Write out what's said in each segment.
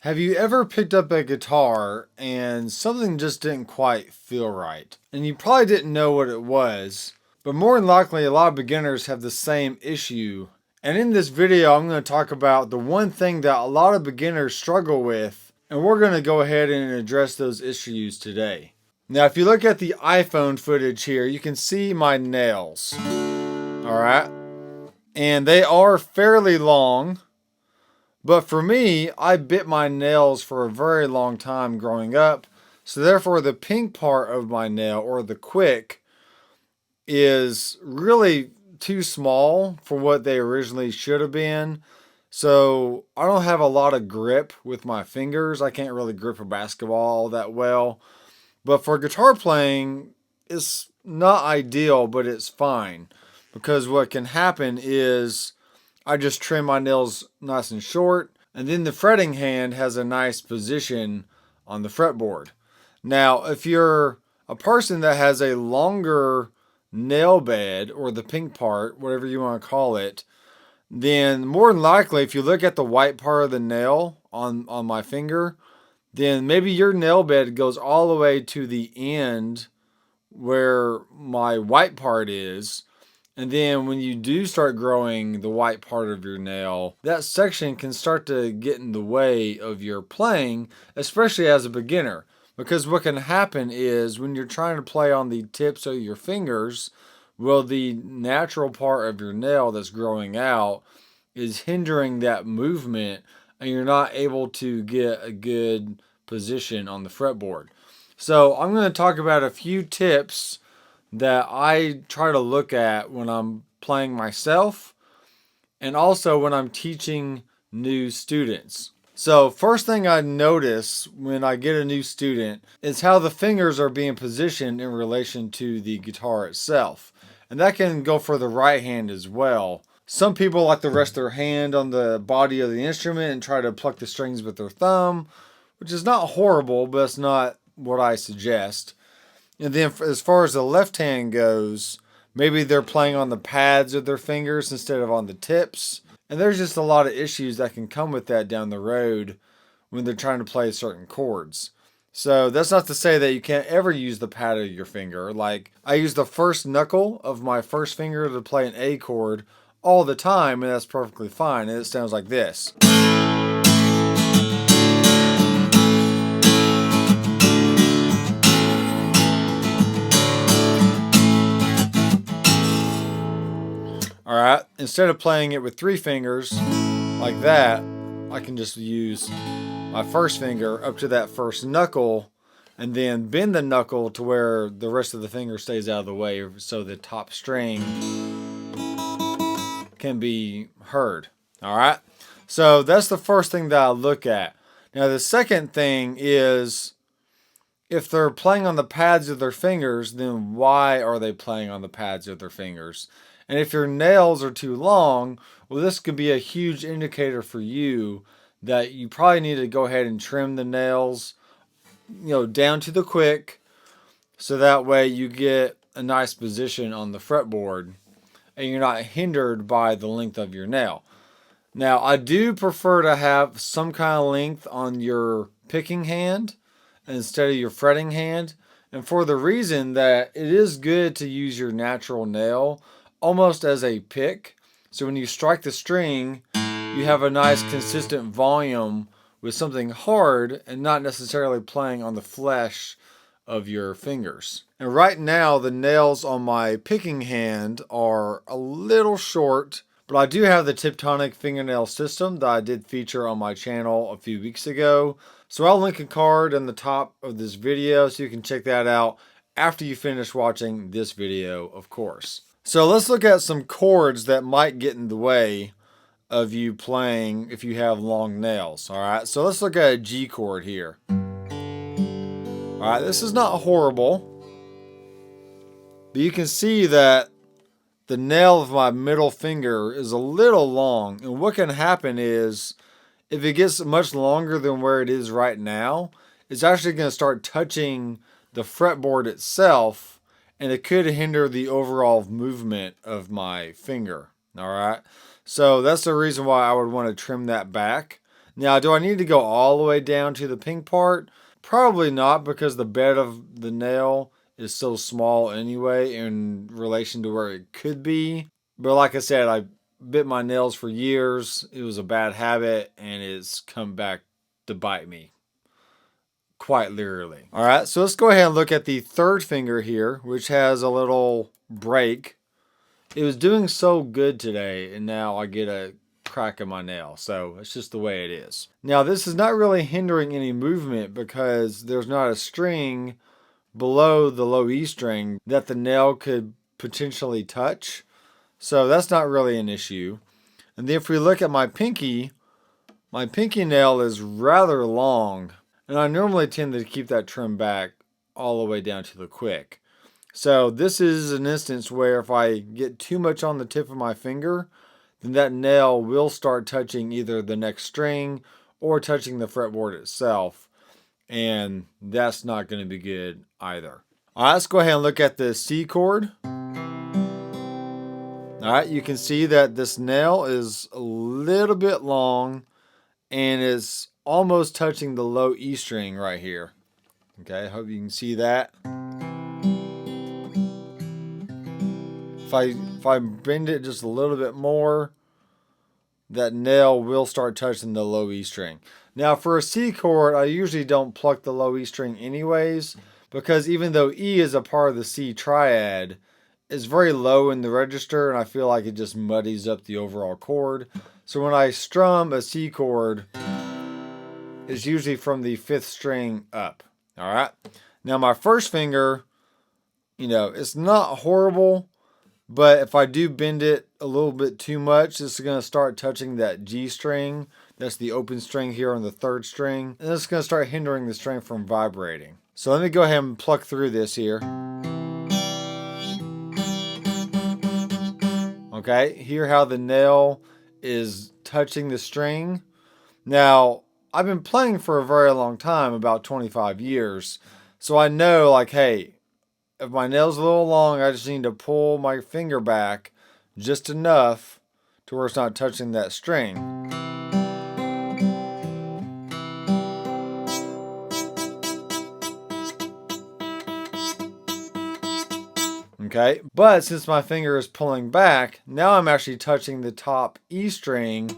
Have you ever picked up a guitar and something just didn't quite feel right? And you probably didn't know what it was, but more than likely a lot of beginners have the same issue. And in this video, I'm going to talk about the one thing that a lot of beginners struggle with, and we're going to go ahead and address those issues today. Now, if you look at the iPhone footage here, you can see my nails. All right. And they are fairly long. But for me, I bit my nails for a very long time growing up. So therefore the pink part of my nail, or the quick, is really too small for what they originally should have been. So I don't have a lot of grip with my fingers. I can't really grip a basketball that well. But for guitar playing, it's not ideal, but it's fine. Because what can happen is I just trim my nails nice and short, and then the fretting hand has a nice position on the fretboard. Now, if you're a person that has a longer nail bed, or the pink part, whatever you want to call it, then more than likely, if you look at the white part of the nail on my finger, then maybe your nail bed goes all the way to the end where my white part is. And then when you do start growing the white part of your nail, that section can start to get in the way of your playing, especially as a beginner. Because what can happen is when you're trying to play on the tips of your fingers, well, the natural part of your nail that's growing out is hindering that movement, and you're not able to get a good position on the fretboard. So I'm going to talk about a few tips that I try to look at when I'm playing myself, and also when I'm teaching new students. So first thing I notice when I get a new student is how the fingers are being positioned in relation to the guitar itself. And that can go for the right hand as well. Some people like to rest their hand on the body of the instrument and try to pluck the strings with their thumb, which is not horrible, but it's not what I suggest. And then as far as the left hand goes, maybe they're playing on the pads of their fingers instead of on the tips. And there's just a lot of issues that can come with that down the road when they're trying to play certain chords. So that's not to say that you can't ever use the pad of your finger. Like, I use the first knuckle of my first finger to play an A chord all the time, and that's perfectly fine. And it sounds like this. Alright, instead of playing it with three fingers like that, I can just use my first finger up to that first knuckle and then bend the knuckle to where the rest of the finger stays out of the way so the top string can be heard. Alright, so that's the first thing that I look at. Now the second thing is, if they're playing on the pads of their fingers, then why are they playing on the pads of their fingers? And if your nails are too long, well, this could be a huge indicator for you that you probably need to go ahead and trim the nails, down to the quick, so that way you get a nice position on the fretboard and you're not hindered by the length of your nail. Now, I do prefer to have some kind of length on your picking hand instead of your fretting hand, and for the reason that it is good to use your natural nail almost as a pick. So when you strike the string, you have a nice consistent volume with something hard and not necessarily playing on the flesh of your fingers. And right now the nails on my picking hand are a little short, but I do have the Tiptonic fingernail system that I did feature on my channel a few weeks ago. So I'll link a card in the top of this video so you can check that out after you finish watching this video, of course. So let's look at some chords that might get in the way of you playing if you have long nails. Alright, so let's look at a G chord here. Alright, this is not horrible, but you can see that the nail of my middle finger is a little long, and what can happen is if it gets much longer than where it is right now, it's actually going to start touching the fretboard itself, and it could hinder the overall movement of my finger. Alright, so that's the reason why I would want to trim that back. Now, do I need to go all the way down to the pink part? Probably not, because the bed of the nail is so small anyway in relation to where it could be. But like I said, I bit my nails for years. It was a bad habit, and it's come back to bite me, quite literally. All right, so let's go ahead and look at the third finger here, which has a little break. It was doing so good today, and now I get a crack in my nail. So it's just the way it is. Now, this is not really hindering any movement because there's not a string below the low E string that the nail could potentially touch. So that's not really an issue. And then if we look at my pinky nail is rather long, and I normally tend to keep that trimmed back all the way down to the quick. So this is an instance where if I get too much on the tip of my finger, then that nail will start touching either the next string or touching the fretboard itself. And that's not going to be good either. All right, let's go ahead and look at the C chord. All right, you can see that this nail is a little bit long and is almost touching the low E string right here. Okay, I hope you can see that. If I bend it just a little bit more, that nail will start touching the low E string. Now for a C chord, I usually don't pluck the low E string anyways, because even though E is a part of the C triad, it's very low in the register, and I feel like it just muddies up the overall chord. So when I strum a C chord, it's usually from the 5th string up. All right. Now my first finger, it's not horrible, but if I do bend it a little bit too much, this is going to start touching that G string. That's the open string here on the 3rd string. And it's going to start hindering the string from vibrating. So let me go ahead and pluck through this here. Okay, hear how the nail is touching the string. Now, I've been playing for a very long time, about 25 years. So I know, like, hey, if my nail's a little long, I just need to pull my finger back just enough to where it's not touching that string. Okay, but since my finger is pulling back, now I'm actually touching the top E string,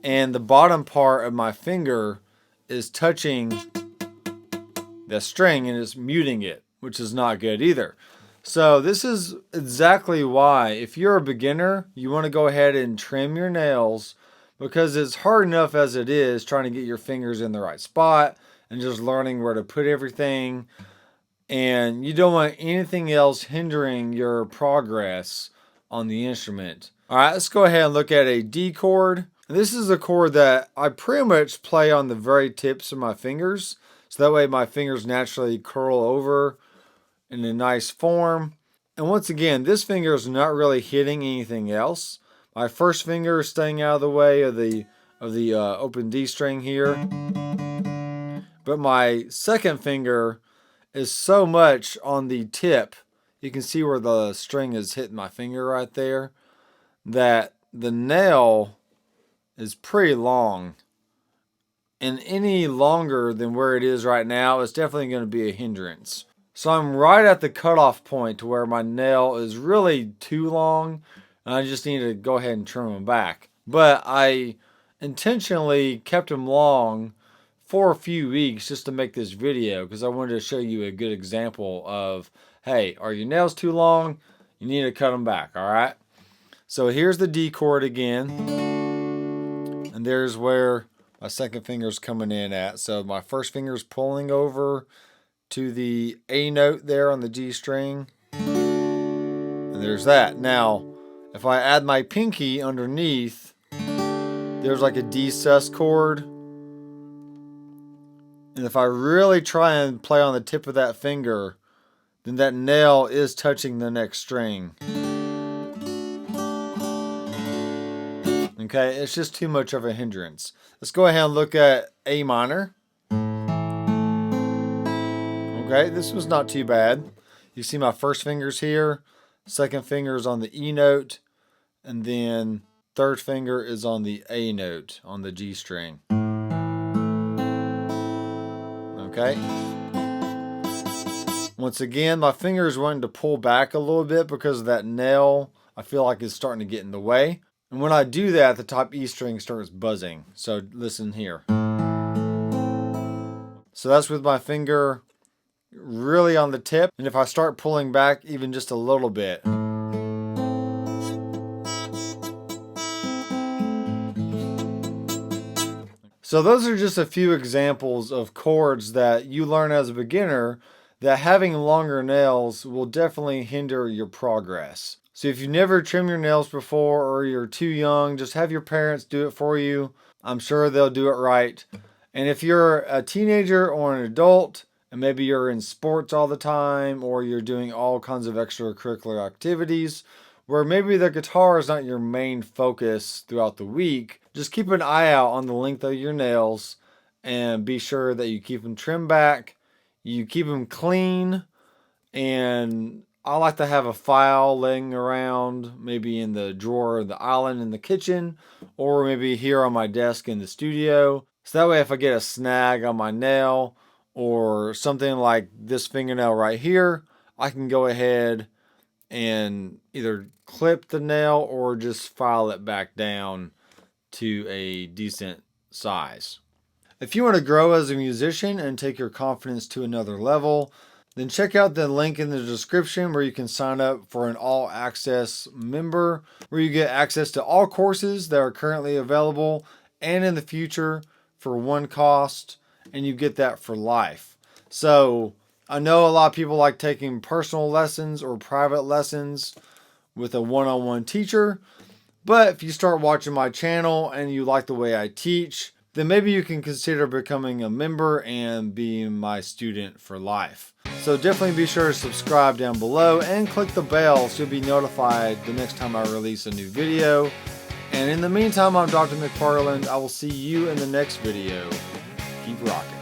and the bottom part of my finger is touching the string and it's muting it, which is not good either. So this is exactly why, if you're a beginner, you want to go ahead and trim your nails, because it's hard enough as it is trying to get your fingers in the right spot and just learning where to put everything. And you don't want anything else hindering your progress on the instrument. All right, let's go ahead and look at a D chord. This is a chord that I pretty much play on the very tips of my fingers. So that way my fingers naturally curl over in a nice form. And once again, this finger is not really hitting anything else. My first finger is staying out of the way of the open D string here. But my second finger is so much on the tip, you can see where the string is hitting my finger right there, that the nail is pretty long. And any longer than where it is right now is definitely going to be a hindrance. So I'm right at the cutoff point to where my nail is really too long, and I just need to go ahead and trim them back. But I intentionally kept them long for a few weeks just to make this video, because I wanted to show you a good example of, hey, are your nails too long? You need to cut them back, all right? So here's the D chord again, and there's where my second finger is coming in at. So my first finger is pulling over to the A note there on the G string, and there's that. Now, if I add my pinky underneath, there's like a D sus chord. And if I really try and play on the tip of that finger, then that nail is touching the next string. Okay, it's just too much of a hindrance. Let's go ahead and look at A minor. Okay, this was not too bad. You see my first finger's here, second finger's on the E note, and then third finger is on the A note on the G string. Okay. Once again, my finger is wanting to pull back a little bit because of that nail. I feel like it's starting to get in the way. And when I do that, the top E string starts buzzing. So listen here. So that's with my finger really on the tip. And if I start pulling back even just a little bit, so those are just a few examples of chords that you learn as a beginner that having longer nails will definitely hinder your progress. So if you've never trimmed your nails before or you're too young, just have your parents do it for you. I'm sure they'll do it right. And if you're a teenager or an adult, and maybe you're in sports all the time or you're doing all kinds of extracurricular activities, where maybe the guitar is not your main focus throughout the week, just keep an eye out on the length of your nails and be sure that you keep them trimmed back, you keep them clean, and I like to have a file laying around, maybe in the drawer of the island in the kitchen, or maybe here on my desk in the studio. So that way if I get a snag on my nail or something like this fingernail right here, I can go ahead and either clip the nail or just file it back down to a decent size. If you want to grow as a musician and take your confidence to another level, then check out the link in the description where you can sign up for an all-access member, where you get access to all courses that are currently available and in the future for one cost, and you get that for life. So I know a lot of people like taking personal lessons or private lessons with a one-on-one teacher, but if you start watching my channel and you like the way I teach, then maybe you can consider becoming a member and being my student for life. So definitely be sure to subscribe down below and click the bell so you'll be notified the next time I release a new video. And in the meantime, I'm Dr. McFarland. I will see you in the next video. Keep rocking.